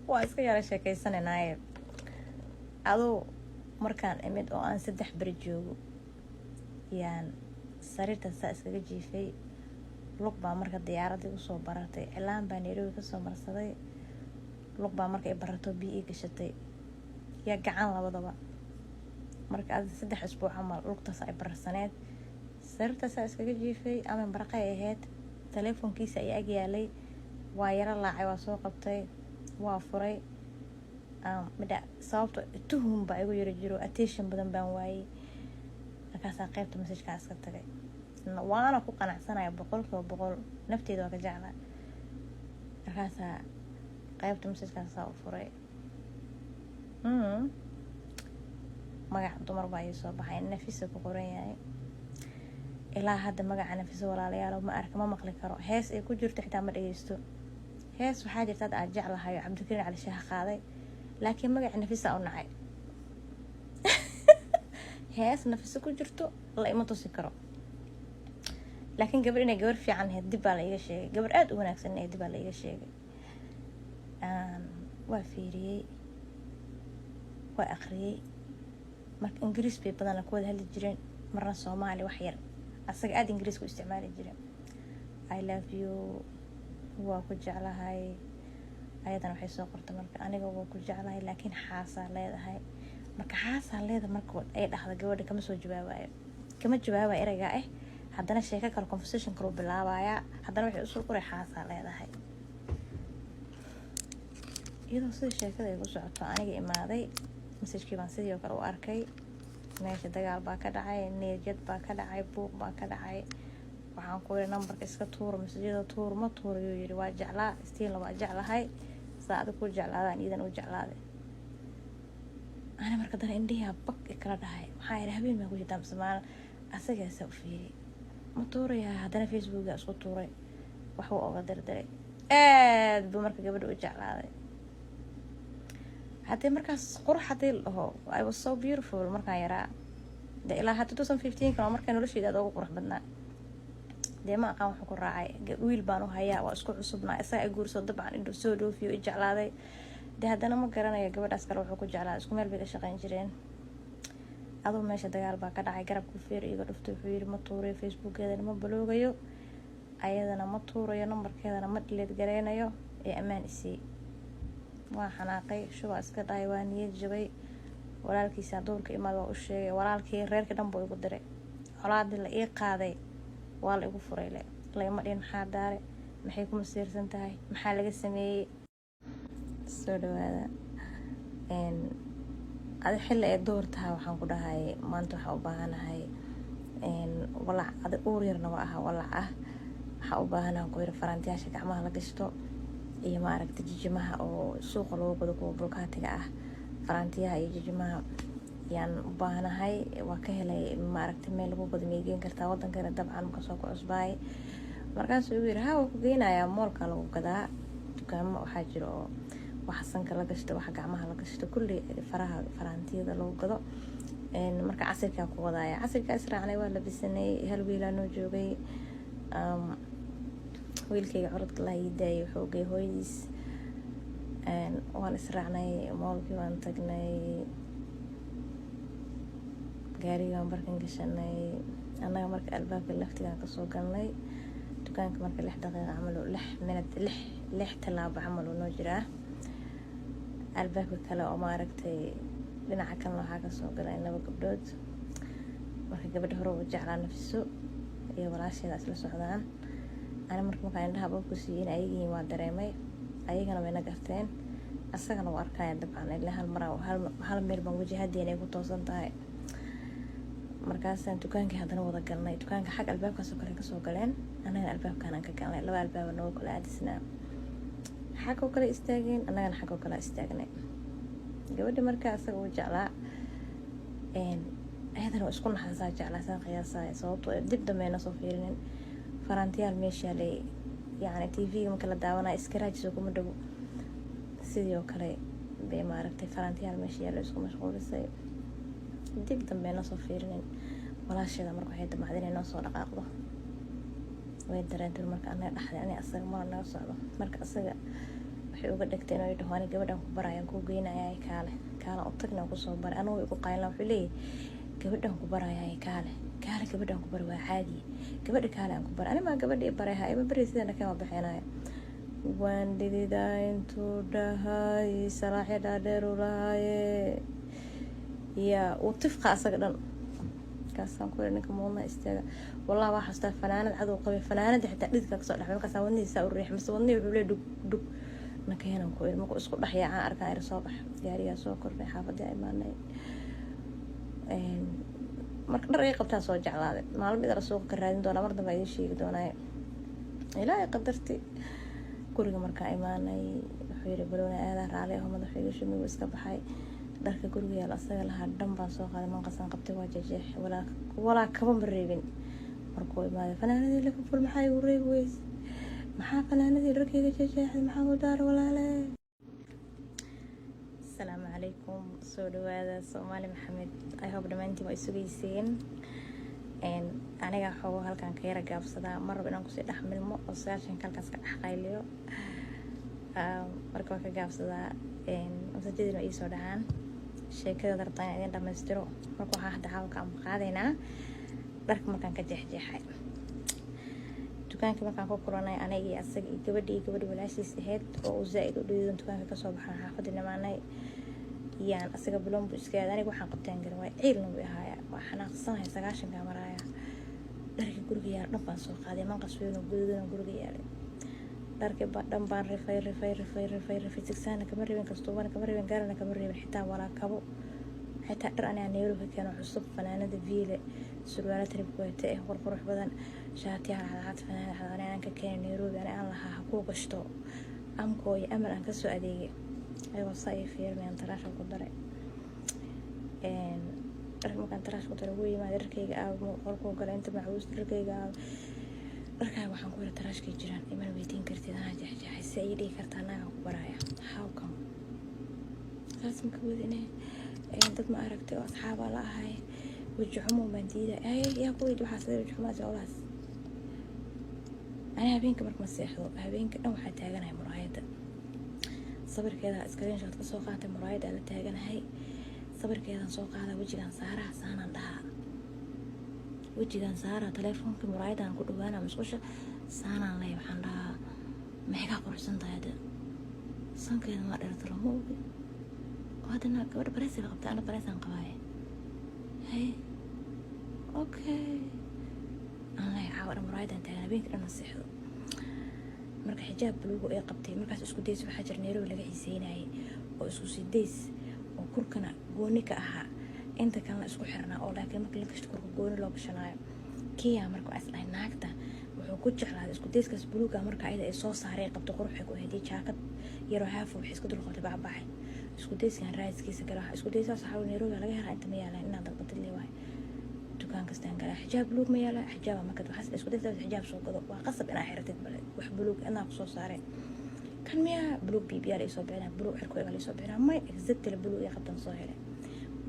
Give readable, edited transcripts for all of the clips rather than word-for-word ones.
waa iska yara sheekaysanaynaay adoo markaan imid oo aan 3 bari joogo yaan sariirta saa iskaga jiifay lug baa marka diyaaradii u soo baratay cilaan baa Nairobi ka soo marsaday lug baa marka ay barato biyo gashatay ya gacan labadaba marka aad 3 isbuuc amal lugtaas ay barsaneed sariirta saa iskaga jiifay ama baraqay ahayd telefoonkiisa ay ag yaalay waa yara laacay waa soo qabtay waa furay mada sababto tuhum baa igu yara jiro attention badan baan waayay markaas qaybta message-ka iska tagay waana ku qanacsanaya 100% nafteeda waa ka jeclaa markaas qaybta message-ka soo furay magac dumar baa ii soo baxay Nafisa ku qoran yahay ilaa hadda magaca Nafisa walaalayaal ma arka ma maqli karo hees ay ku jirto xitaa ma dhageysto hees waxaa jirta aad jeclahay Cabdikariin Cali Shaah qaaday laakiin magaca Nafisa oo nacay hees Nafisa ku jirto la ima tusi karo laakiin gabar inay gabar fiican ahayd dib baa la iga sheegay gabar aad u wanaagsan ahayd dib baa la iga sheegay waa fiiriyay waa aqriyay marka Ingiriis bay badan ku wada hadli jireen marna Soomaali wax yar asaga aad Ingiriis ku isticmaali jireen I love you waa ku jeclahay ayadana waxay soo qortay marka aniga waa ku jeclahay laakiin xaasa leedahay marka xaasa leedahay marka ay dhaxda gabadha kama soo jawaabayo erayga haddana sheeko kale conversation kale bilaabaya haddana waxay u soo qoray xaasa leedahay iyadoo sida sheekada ay ku socoto aniga imaaday message-kii baan sidoo kale u arkay meesha dagaal baa ka dhacay neejad baa ka dhacay buuq baa ka dhacay waxaan ku yiri numberka iska tuur message-da tuur ma tuurayo yiri waa jeclaa istiin la waa jeclahay saacad ku jeclaadaan iidan u jeclaaday ana marka dana indhiya bak kala dhahay maxaa yiri habeen ma ku jirtaa Soomaal asaga soo fiiri ma tuuraya haddana Facebook-ga isku tuuray wax uu oga dirdiray aad buu marka gabadha u jeclaaday hadii markaas qurxadii I was so beautiful markaan yaraa ilaa 2015 kana markaan noloshayda ugu qurux badnaa deema aqaan wax ku raacay wiil baan u hayaa waa isku cusubnaa isaga ay guurso dabcan inuu soo dhoofiyo jeclaaday haddana ma garanayo gabadhaas kale wuxuu ku jeclaa isku meel bay ka shaqayn jireen adoo meesha dagaal baa ka dhacay garabku feer iga dhuftay wuxuu yiri ma tuuray Facebook-geeda ma baloogayo ayadana ma tuurayo numberkeedana ma delete gareynayo ee amaan isii waa xanaaqay shuba iska dhaay waa niyad jabay walaalkiisa doorka imaad waa u sheegay walaalkii reerka dhan buu igu diray colaadii la ii qaaday waa la igu furay la ima dhin maxaa daare maxay ku masiirsan tahay maxaa laga sameeyay soo dhawaada adi xilli ay doortahay waxaan ku dhahay maanta waxa u baahanahay walac adi uur yarna waa aha walac waxa u baahanahay ku yiri farantiyaasha gacmaha la gashto iyo ma aragtay jijimaha oo suuqa loo gado kuwa bulkaatiga farantiyaha iyo jijimaha yaan u baahanahay waa ka helay ma aragtay meel lagu gado meegeyn kartaa wadankeena dabcan marka soo ku cusbaay markaas uu yiri haa ku geynayaa moolka lagu gadaa dukaamo waxaa jiro waxa sanka la gashto waxa gacmaha la gashto kulli farantiyada lagu gado marka casirka ku wadaaya casirka israacnay waa la bisanay hal wiilaa noo joogay wiilkayga curadka la yiday wuxuu geey hooyadiis waan israacnay moolkii waan tagnay gaarigaan barkan gashanay annaga marka albaabka laftigaan kasoo galnay dukaanka marka 6 daqiiqo camal 6 minute 6 talaabo camal noo jiraa albaabka kale oo ma aragtay dhinaca kan waxaa ka soo galay 2 gabdhood marka gabadha hore u jeclaa Nafiso iyo walaasheeda isla socdaan ana markaan indhaha baa ku siiyeen ayagiin waa dareemay ayagana way nagarteen asagana waa arkay dabcan ilaa hal meel baan wajahadeena ku toosan tahay markaas aan dukaankii hadana wada galnay dukaanka xaq albaabkaas oo kale ka soo galeen anaga albaabkaan ka galnay laba albaab noo kala aadisnaa xaq oo kale istaageen anagana xaq oo kale istaagnay gabadha markaa asaga uu jeclaa ayadana isku naxasaa jeclaa qiyaasay sababtoo dib dameena soo fiirinin farantiyaal meesha lay yani TV-ga marka la daawanaa iskaraajis kuma dhaw sidoo kale bay ma aragtay farantiyaal meesha la isku mashquulisay dib dambeena soo fiirinin walaasheeda marka waxay damacdeen inay soo dhaqaaqdo way dareentay marka anay dhaxday anay asaga ma naga socdo marka asaga waxay uga dhigtay inuu dhaho ani gabadhan ku barayaan kuu geynaya kaale kaale u tagna kusoo baray anigu igu qaylna wuxuu leeyahay gabadhan ku barayaan kaale kaale gabadhan ku bar waa caadi gabadha kaale aan ku baray ani ma gabadhii baray ha ima bari sidana kama baxeenaya waan dhididaa intuu dhahay salaaxya dhaadheer u lahaaye yaa uu tifqa asaga dhan kaasaan ku ninka muudna istaaga wallahi waa xastaa fanaanad cadow qabay fanaanada xitaa dhidka kasoo dhaxay markaas wadnihiisa u riix mise wadnihi wuxuu leeyahay dhug nakeenan ku ilmo isku dhaxyaacaan arkaan ir soo bax gaarigaa soo kordhay xaafadii imaanay marka dhar ay qabtaan soo jeclaaday maalin midala suuqa ka raadin doonaa mar dambe idiin sheegi doonaa ilaahay qadarti guriga markaa imaanay wuxuu yiri baloona aadaa raali ah madaxayga shumigu iska baxay dharka guriga yaal asaga lahaa dhan baan soo qaaday manqasan qabtay waa jejeex walaa kaba mareebin markuu imaaday fanaanadii Liverpool maxaa igu reebi weys maxaa fanaanadii dharkayga jejeexay maxaa u daar walaale السلام عليكم سودوادا سومالي محمد I hope dhamaantiin waa isugeyseen aniga xogo halkan ka yara gaabsadaa mar inaan ku sii dhaxmilmo oo saashan kalkaas ka dhaxqayliyo marka ka gaabsadaa masajidina ii soo dhacaan sheekada dartaan idin dhamaystiro marka waxaa hadda halka aan qaadaynaa dharka markaan ka jeexjeexay dukaanka markaan ku kulanay aniga iyo asaga iyo gabadhi walaashiis ahayd oo zaaid u dhiidan dukaanka ka soo baxay xaafadii nimaanay yaan asaga bulombu iska yaad aniga waxaan qabtaan garan waa ciilna u ahaaya waa xanaaqsanahay 9 ka maraya dharkii guriga yaal dhan baan soo qaaday manqas weyn oo guduudan guriga yaalay dharkii dhan baan rifay sigsaana kama reebin kastuubana kama reebin gaarana kama reebin xitaa walaa kabo xitaa dhar anaa neeruhu keeno cusub fanaanada viile surwaala trip weete qurqurux badan shaatiyaha cadcad fanaanada aan ka keenay Nairobi aan lahaa ha ku gashto amkooy amal aan ka soo adeegay ayuu saay fiirmeen taraasha ku daray markaan taraasha ku daray way ma dharkayga qolku galay inta macbuus dharkayga dharkayga waxaan ku yiri taraashkay jiraan iman weydiin kartid anaa jeexjeexay si ay dhigi kartaa naga ku baraya how come saas ma ka wadine dad ma aragtay oo asxaab la ahay وجههم ومنديلة يا قوي waxaa sida wajhumaas olaas ana habeenka markii ma seexdo habeenka dhan waxa taaganahay muraayada sabirkeeda screen shot ka soo qaatay muraayada la taaganahay sabirkeedan soo qaada wajigan saaraha saanan dhaha wajigan saara telefoonka muraayadan ku dhawaana musqusha saanan lay waxaan dhaha maxay ka qorsan tahay sankeeda ma dheertalo moogi hadana gabadh bareys la qabtaa ana bareysan qabaay hey okay الله يعاون مرايدان تاعنا بينك انا صحو marka xijaab buluug ee qabtay markaas isku deys waxa jir neero laga xiiseynay oo isku sideys oo kurkana gooni ka aha inta kale isku xirnaa oo laakiin marka la gashto kurka gooni loo gashanayo kiya marka aslay naagta wuxuu ku jeclaaday isku deyskaas buluuga marka ayda ay soo saareen qabto quruxay ku heedii jaakad yaro haaf oo isku dul qabtay baabaxay isku deyskan raaiskiisa gala isku deysaas waxa neero laga helaa inta ma yaalaan inaan dalbad leeyahay dukaan kastaan gala xijaab buluug ma yaala xijaab ma kad waxa isku dayda xijaab soo gado waa qasab inaa xirtid bal wax buluug inaa ku soo saareen kan miya buluug bibiyaal ay soo bixinaa buluug xirkooda ay soo bixinaa may exactly buluug ay qabtan soo helay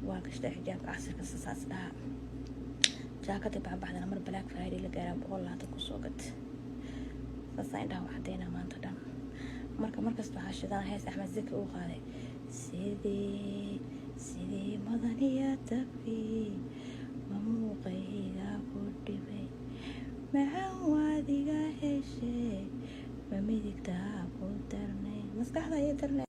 waa kashta xijaab casirka saas dhaha jaakada baabaxdana mar black friday la gaaraa 100 ku soo gad saas indhaha waxa deena maanta dhan markasta waxa shidana hees Axmed Zaki uu qaaday sidii madaniya tafi mamuuqayga ku dhibay maxaan waadiga heshay ma midigta ku darnay maskaxda iyo darnay